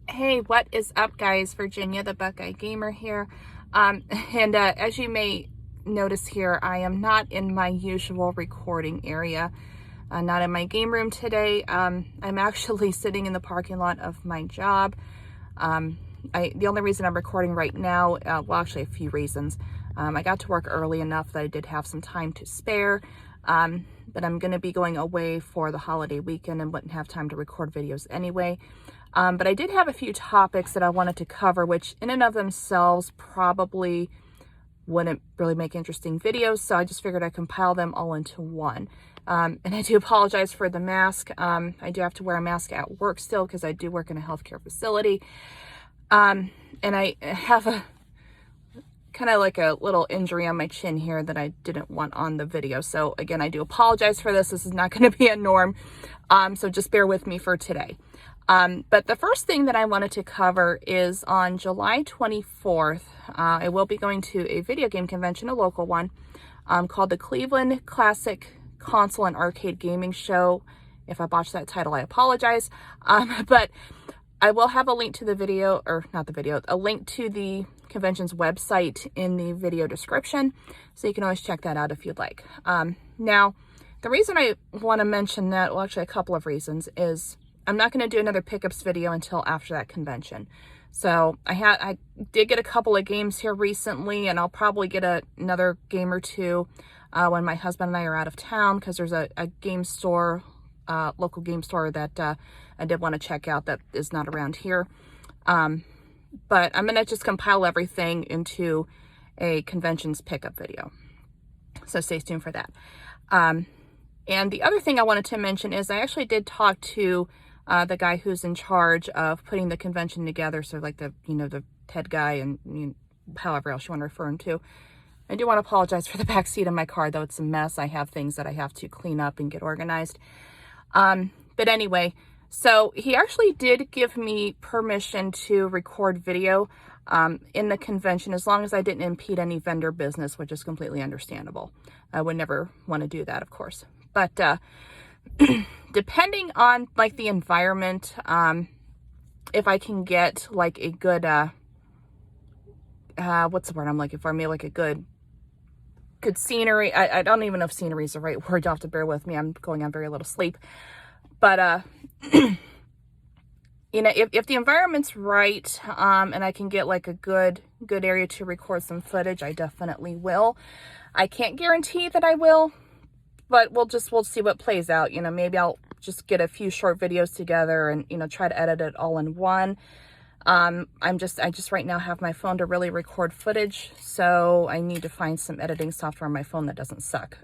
Hey, what is up, guys? Virginia, the Buckeye Gamer here. As you may notice here, I am not in my usual recording area, not in my game room today. I'm actually sitting in the parking lot of my job. The only reason I'm recording right now, well, actually a few reasons. I got to work early enough that I did have some time to spare, but I'm going to be going away for the holiday weekend and wouldn't have time to record videos anyway. But I did have a few topics that I wanted to cover, which in and of themselves probably wouldn't really make interesting videos. So I just figured I'd compile them all into one. And I do apologize for the mask. I do have to wear a mask at work still because I do work in a healthcare facility. And I have a kind of like a little injury on my chin here that I didn't want on the video. So again, I do apologize for this. This is not going to be a norm. So just bear with me for today. But the first thing that I wanted to cover is on July 24th, I will be going to a video game convention, a local one, called the Cleveland Classic Console and Arcade Gaming Show. If I botched that title, I apologize. But I will have a link to the video, or not the video, a link to the convention's website in the video description. So you can always check that out if you'd like. Now, the reason I want to mention that, well, actually a couple of reasons, is I'm not going to do another pickups video until after that convention. So I did get a couple of games here recently, and I'll probably get another game or two when my husband and I are out of town, because there's a game store, local game store that I did want to check out that is not around here. But I'm going to just compile everything into a conventions pickup video. So stay tuned for that. And the other thing I wanted to mention is I actually did talk to the guy who's in charge of putting the convention together. So like the head guy and however else you want to refer him to. I do want to apologize for the back seat of my car, though. It's a mess. I have things that I have to clean up and get organized. But anyway, so he actually did give me permission to record video in the convention, as long as I didn't impede any vendor business, which is completely understandable. I would never want to do that, of course. But depending on like the environment, if I can get like a good, what's the word I'm looking for? Maybe like a good scenery. I don't even know if scenery is the right word. You'll have to bear with me. I'm going on very little sleep. But, if the environment's right, and I can get like a good area to record some footage, I definitely will. I can't guarantee that I will, but we'll see what plays out. Maybe I'll just get a few short videos together and, try to edit it all in one. I just right now have my phone to really record footage. So I need to find some editing software on my phone that doesn't suck.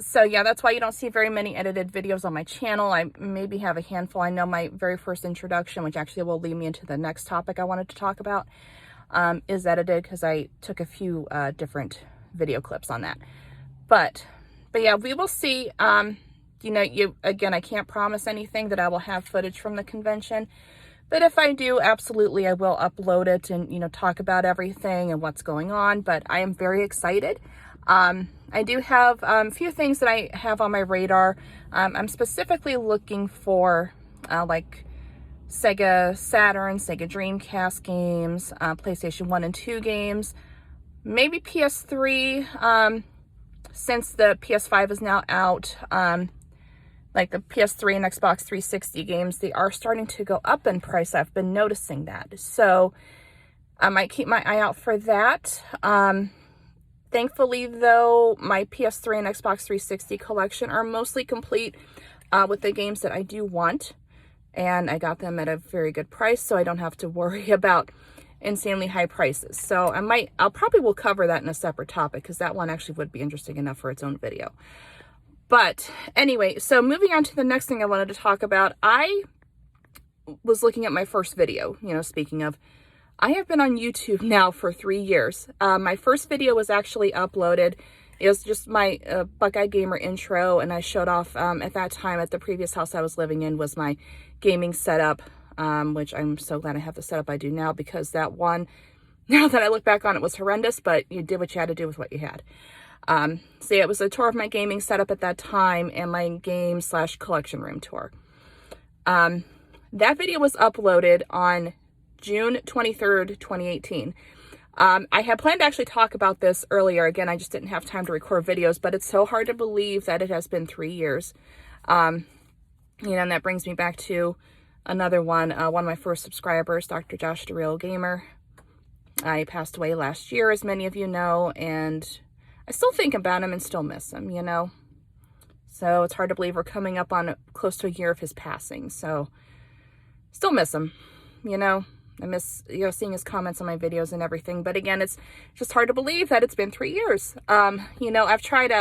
So yeah, that's why you don't see very many edited videos on my channel. I maybe have a handful. I know my very first introduction, which actually will lead me into the next topic I wanted to talk about, is edited because I took a few different video clips on that. But yeah, we will see. Again, I can't promise anything that I will have footage from the convention. But if I do, absolutely, I will upload it and, talk about everything and what's going on. But I am very excited. I do have a few things that I have on my radar. I'm specifically looking for like Sega Saturn, Sega Dreamcast games, PlayStation 1 and 2 games, maybe PS3, since the PS5 is now out. Like the PS3 and Xbox 360 games, they are starting to go up in price. I've been noticing that. So I might keep my eye out for that. Thankfully, though, my PS3 and Xbox 360 collection are mostly complete with the games that I do want. And I got them at a very good price, so I don't have to worry about insanely high prices. So I'll probably will cover that in a separate topic, because that one actually would be interesting enough for its own video. But anyway, so moving on to the next thing I wanted to talk about, I was looking at my first video, speaking of, I have been on YouTube now for 3 years. My first video was actually uploaded. It was just my Buckeye Gamer intro, and I showed off, at that time, at the previous house I was living in, was my gaming setup, which I'm so glad I have the setup I do now, because that one, now that I look back on it, was horrendous, but you did what you had to do with what you had. So yeah, it was a tour of my gaming setup at that time and my game/collection room tour. That video was uploaded on June 23rd, 2018. I had planned to actually talk about this earlier. Again, I just didn't have time to record videos, but it's so hard to believe that it has been 3 years. And that brings me back to another one. One of my first subscribers, Dr. Josh the Real Gamer. I passed away last year, as many of you know, and I still think about him and still miss him, So it's hard to believe we're coming up on close to a year of his passing. So still miss him, I miss, seeing his comments on my videos and everything. But again, it's just hard to believe that it's been 3 years. I've tried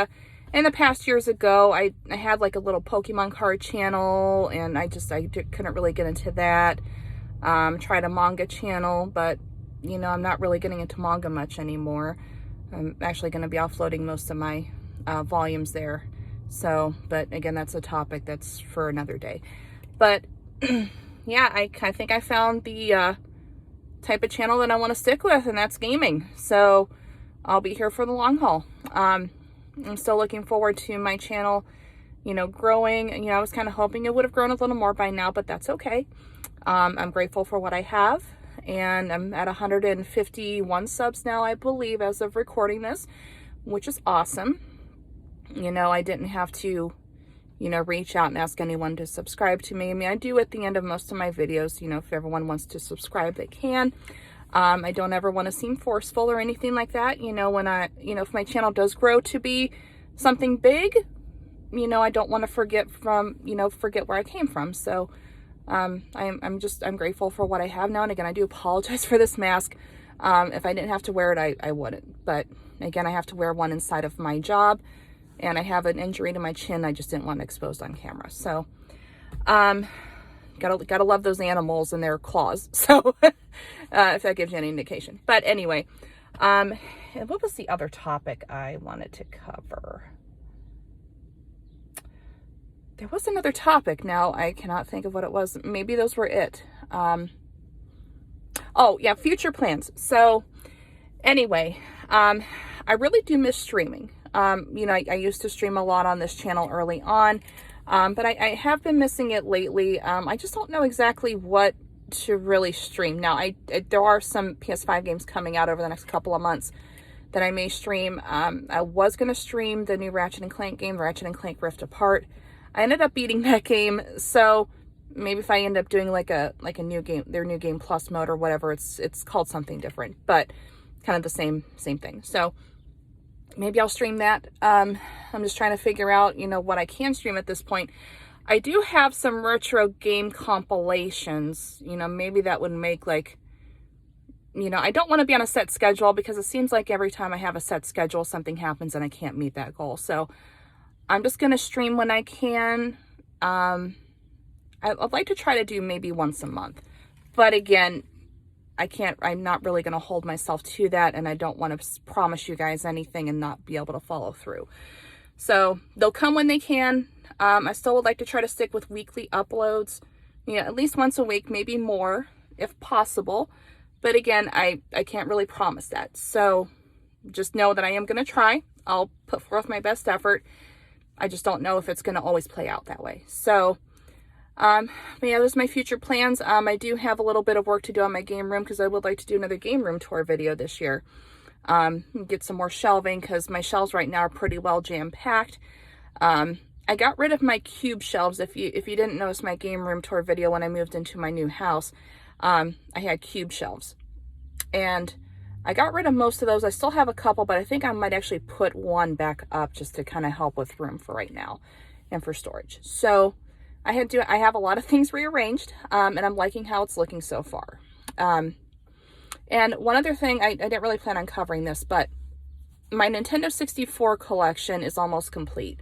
in the past years ago, I had like a little Pokemon card channel, and I couldn't really get into that. Tried a manga channel, but, I'm not really getting into manga much anymore. I'm actually going to be offloading most of my volumes there. So, but again, that's a topic that's for another day. But yeah, I think I found the type of channel that I want to stick with, and that's gaming. So I'll be here for the long haul. I'm still looking forward to my channel, growing. I was kind of hoping it would have grown a little more by now, but that's okay. I'm grateful for what I have, and I'm at 151 subs now, I believe, as of recording this, which is awesome. I didn't have to reach out and ask anyone to subscribe to me. I mean, I do at the end of most of my videos, if everyone wants to subscribe, they can. I don't ever want to seem forceful or anything like that. When if my channel does grow to be something big, I don't want to forget where I came from. So, I'm grateful for what I have now. And again, I do apologize for this mask. If I didn't have to wear it, I wouldn't. But again, I have to wear one inside of my job. And I have an injury to my chin. I just didn't want it exposed on camera. So, gotta love those animals and their claws. So, if that gives you any indication. But anyway, and what was the other topic I wanted to cover? There was another topic. Now I cannot think of what it was. Maybe those were it. Oh yeah, future plans. So, anyway, I really do miss streaming. I used to stream a lot on this channel early on, but I have been missing it lately. I just don't know exactly what to really stream. Now, there are some PS5 games coming out over the next couple of months that I may stream. I was going to stream the new Ratchet & Clank game, Ratchet & Clank Rift Apart. I ended up beating that game, so maybe if I end up doing like a new game, their new game plus mode or whatever, it's called something different, but kind of the same thing. So maybe I'll stream that. I'm just trying to figure out, what I can stream at this point. I do have some retro game compilations, maybe that would make I don't want to be on a set schedule, because it seems like every time I have a set schedule, something happens and I can't meet that goal. So I'm just going to stream when I can. I'd like to try to do maybe once a month, but again, I'm not really going to hold myself to that, and I don't want to promise you guys anything and not be able to follow through. So they'll come when they can. I still would like to try to stick with weekly uploads, at least once a week, maybe more if possible. But again, I can't really promise that. So just know that I am going to try. I'll put forth my best effort. I just don't know if it's going to always play out that way. So, but yeah, those are my future plans. I do have a little bit of work to do on my game room, because I would like to do another game room tour video this year. Get some more shelving, because my shelves right now are pretty well jam-packed. I got rid of my cube shelves. If you didn't notice my game room tour video when I moved into my new house, I had cube shelves. And I got rid of most of those. I still have a couple, but I think I might actually put one back up just to kind of help with room for right now and for storage. So I have a lot of things rearranged, and I'm liking how it's looking so far. And one other thing, I didn't really plan on covering this, but my Nintendo 64 collection is almost complete.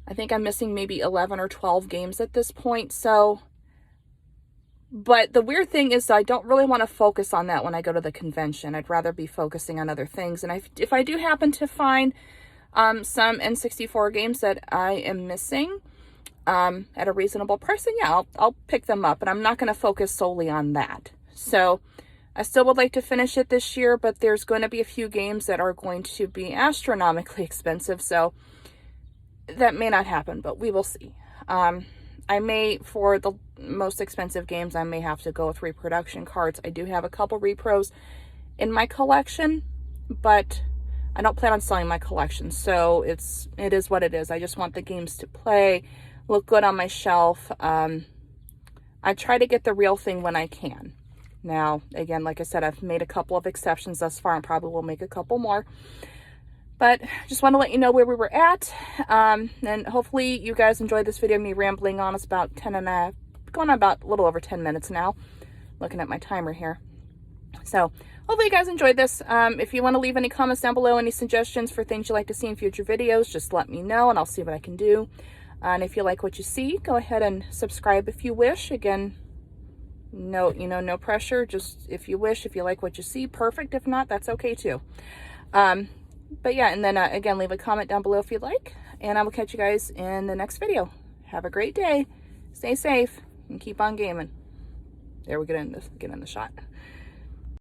I think I'm missing maybe 11 or 12 games at this point. So, but the weird thing is I don't really want to focus on that when I go to the convention. I'd rather be focusing on other things. And if I do happen to find some N64 games that I am missing at a reasonable price, then yeah, I'll pick them up. But I'm not going to focus solely on that. So I still would like to finish it this year, but there's going to be a few games that are going to be astronomically expensive. So that may not happen, but we will see. I may, for the most expensive games, I may have to go with reproduction cards. I do have a couple repros in my collection, but I don't plan on selling my collection, so it is what it is. I just want the games to play, look good on my shelf. I try to get the real thing when I can. Now, again, like I said, I've made a couple of exceptions thus far and probably will make a couple more. But just want to let you know where we were at. And hopefully you guys enjoyed this video, me rambling on. It's about 10 and a half, going on about a little over 10 minutes now. Looking at my timer here. So hopefully you guys enjoyed this. If you want to leave any comments down below, any suggestions for things you'd like to see in future videos, just let me know and I'll see what I can do. And if you like what you see, go ahead and subscribe if you wish. Again, no pressure. Just if you wish, if you like what you see, perfect. If not, that's okay too. But yeah, and then again, leave a comment down below if you'd like. And I will catch you guys in the next video. Have a great day. Stay safe and keep on gaming. There, we get in the shot.